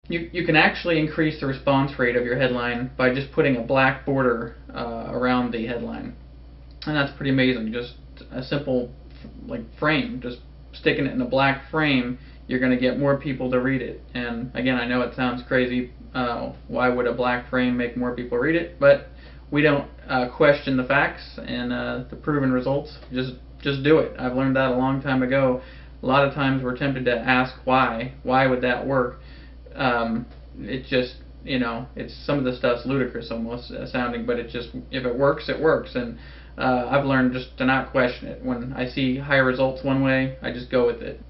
You can actually increase the response rate of your headline by just putting a black border around the headline, and that's pretty amazing. Just a simple like frame, just sticking it in a black frame, you're going to get more people to read it. And again, I know it sounds crazy. Why would a black frame make more people read it? But we don't question the facts and the proven results. Just do it. I've learned that a long time ago. A lot of times we're tempted to ask why. Why would that work? It just, it's some of the stuff's ludicrous almost sounding, but it just, if it works, it works. And I've learned just to not question it. When I see higher results one way, I just go with it.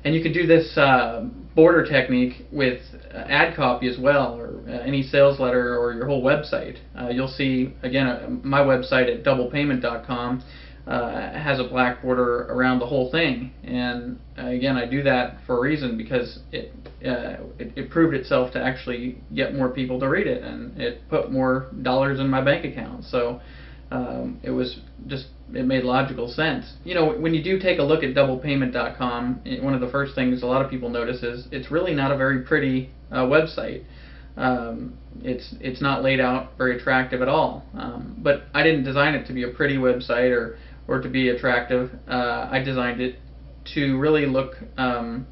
And you can do this border technique with ad copy as well, or any sales letter, or your whole website. You'll see, again, my website at doublepayment.com has a black border around the whole thing. And again, I do that for a reason, because it proved itself to actually get more people to read it, and it put more dollars in my bank account. So it made logical sense. When you do take a look at doublepayment.com, one of the first things a lot of people notice is it's really not a very pretty website. It's not laid out very attractive at all. But I didn't design it to be a pretty website or to be attractive. I designed it to really look kind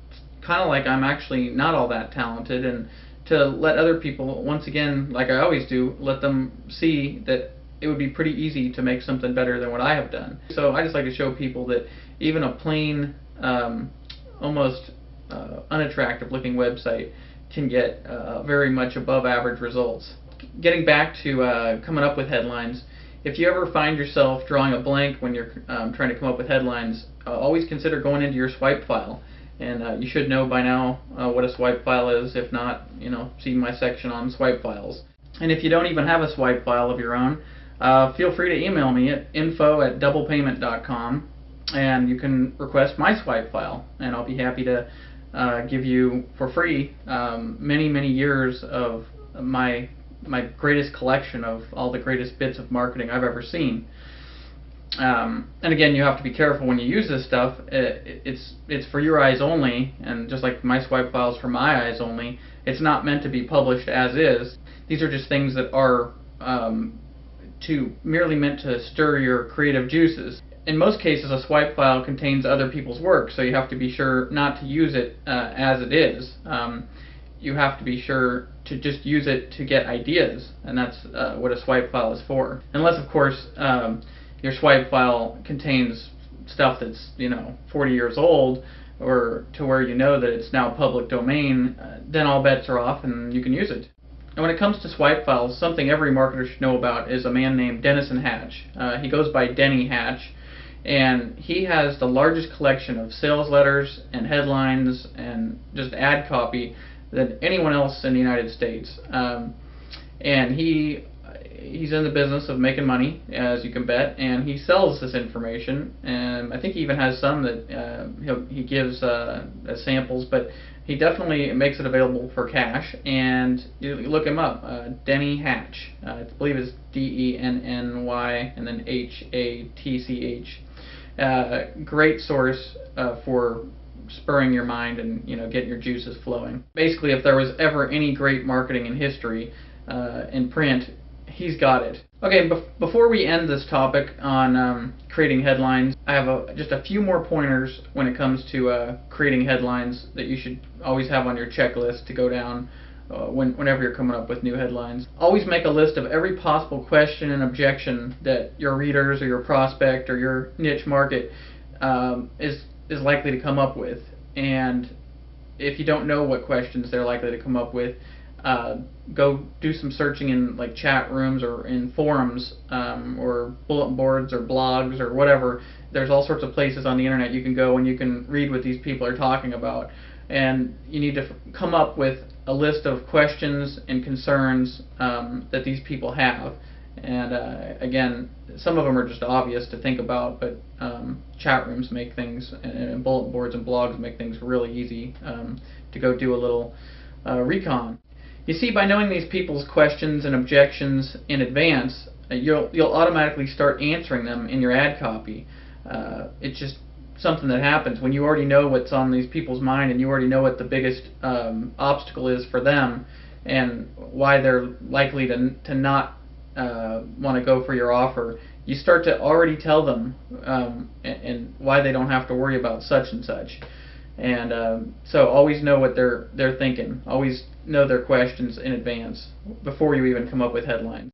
of like I'm actually not all that talented, and to let other people, once again, like I always do, let them see that it would be pretty easy to make something better than what I have done. So I just like to show people that even a plain, almost unattractive looking website can get very much above average results. Getting back to coming up with headlines, if you ever find yourself drawing a blank when you're trying to come up with headlines, always consider going into your swipe file. And you should know by now what a swipe file is. If not, see my section on swipe files. And if you don't even have a swipe file of your own, feel free to email me at info@doublepayment.com, and you can request my swipe file, and I'll be happy to give you for free many years of my greatest collection of all the greatest bits of marketing I've ever seen. And again, you have to be careful when you use this stuff. It's for your eyes only, and just like my swipe files for my eyes only, it's not meant to be published as is. These are just things that are merely meant to stir your creative juices. In most cases, a swipe file contains other people's work, so you have to be sure not to use it as it is. You have to be sure to just use it to get ideas, and that's what a swipe file is for. Unless, of course, your swipe file contains stuff that's 40 years old, or to where that it's now public domain, then all bets are off and you can use it. And when it comes to swipe files, something every marketer should know about is a man named Denison Hatch. He goes by Denny Hatch, and he has the largest collection of sales letters and headlines and just ad copy than anyone else in the United States. And he's in the business of making money, as you can bet, and he sells this information. And I think he even has some that he gives as samples, but he definitely makes it available for cash. And you look him up, Denny Hatch. I believe it's D-E-N-N-Y and then H-A-T-C-H. Great source for spurring your mind and getting your juices flowing. Basically, if there was ever any great marketing in history in print, he's got it. Okay, before we end this topic on creating headlines, I have just a few more pointers when it comes to creating headlines that you should always have on your checklist to go down whenever you're coming up with new headlines. Always make a list of every possible question and objection that your readers or your prospect or your niche market is likely to come up with. And if you don't know what questions they're likely to come up with, go do some searching in like chat rooms or in forums or bulletin boards or blogs or whatever. There's all sorts of places on the internet you can go and you can read what these people are talking about. And you need to come up with a list of questions and concerns that these people have. And again, some of them are just obvious to think about, but chat rooms make things, and bulletin boards and blogs make things really easy to go do a little recon. You see, by knowing these people's questions and objections in advance, you'll automatically start answering them in your ad copy. It's just something that happens, when you already know what's on these people's mind and you already know what the biggest obstacle is for them and why they're likely to not want to go for your offer, you start to already tell them and why they don't have to worry about such and such. And so always know what they're thinking. Always know their questions in advance before you even come up with headlines.